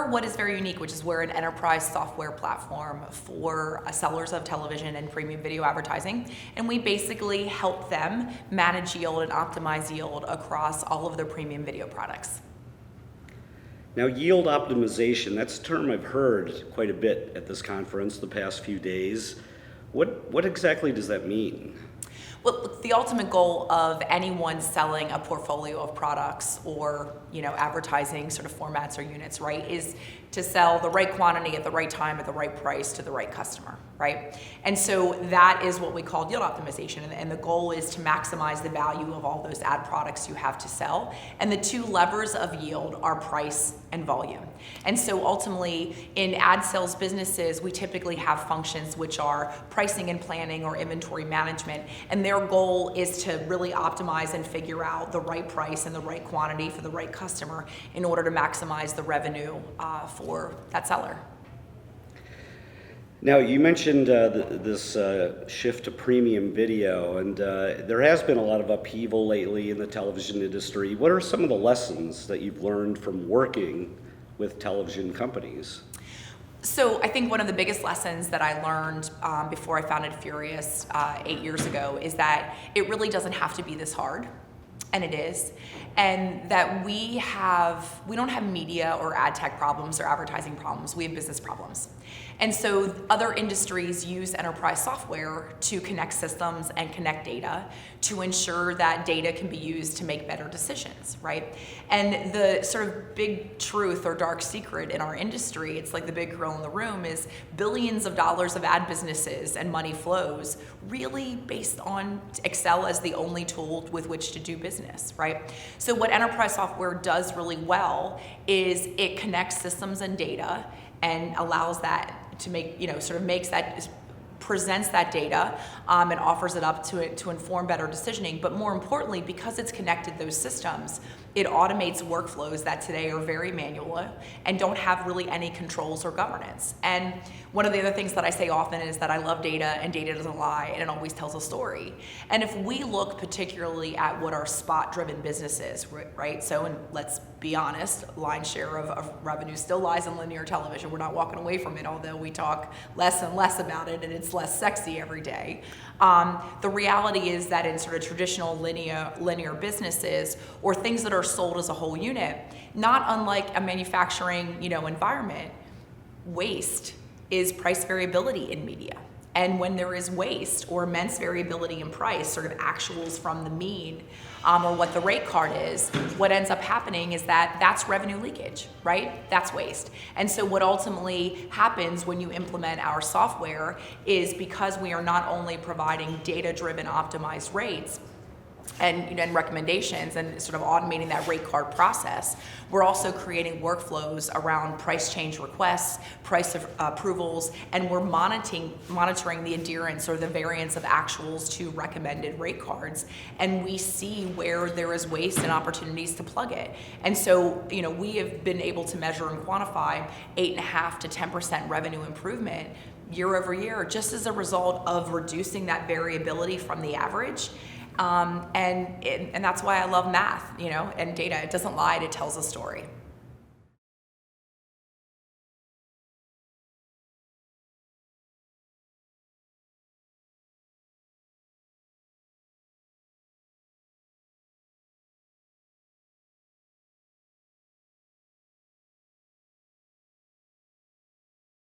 We're what is very unique, which is we're an enterprise software platform for sellers of television and premium video advertising. And we basically help them manage yield and optimize yield across all of their premium video products. Now, yield optimization, that's a term I've heard quite a bit at this conference the past few days. What exactly does that mean? Well, the ultimate goal of anyone selling a portfolio of products or, advertising sort of formats or units, right, is to sell the right quantity at the right time at the right price to the right customer, right? And so that is what we call yield optimization. And the goal is to maximize the value of all those ad products you have to sell. And the two levers of yield are price and volume. And so ultimately in ad sales businesses, we typically have functions which are pricing and planning or inventory management. And their goal is to really optimize and figure out the right price and the right quantity for the right customer in order to maximize the revenue for that seller. Now, you mentioned this shift to premium video, and there has been a lot of upheaval lately in the television industry. What are some of the lessons that you've learned from working with television companies? So I think one of the biggest lessons that I learned before I founded Furious 8 years ago is that it really doesn't have to be this hard. And it is, and that we don't have media or ad tech problems or advertising problems, we have business problems. And so other industries use enterprise software to connect systems and connect data to ensure that data can be used to make better decisions, right? And the sort of big truth or dark secret in our industry, it's like the big girl in the room, is billions of dollars of ad businesses and money flows really based on Excel as the only tool with which to do business, right? So what enterprise software does really well is it connects systems and data and allows that to make, presents that data and offers it up to inform better decisioning. But more importantly, because it's connected those systems, it automates workflows that today are very manual and don't have really any controls or governance. And one of the other things that I say often is that I love data, and data doesn't lie, and it always tells a story. And if we look particularly at what our spot-driven business is, right? So, and let's be honest, lion's share of revenue still lies in linear television. We're not walking away from it, although we talk less and less about it, and it's less sexy every day. The reality is that in sort of traditional linear businesses, or things that are sold as a whole unit, not unlike a manufacturing, environment, waste is price variability in media. And when there is waste or immense variability in price, sort of actuals from the mean, or what the rate card is, what ends up happening is that that's revenue leakage, right? That's waste. And so what ultimately happens when you implement our software is, because we are not only providing data-driven optimized rates, and recommendations and sort of automating that rate card process, we're also creating workflows around price change requests, price approvals, and we're monitoring the adherence or the variance of actuals to recommended rate cards. And we see where there is waste and opportunities to plug it. And so, we have been able to measure and quantify 8.5% to 10% revenue improvement year over year, just as a result of reducing that variability from the average. And that's why I love math, and data. It doesn't lie, it tells a story.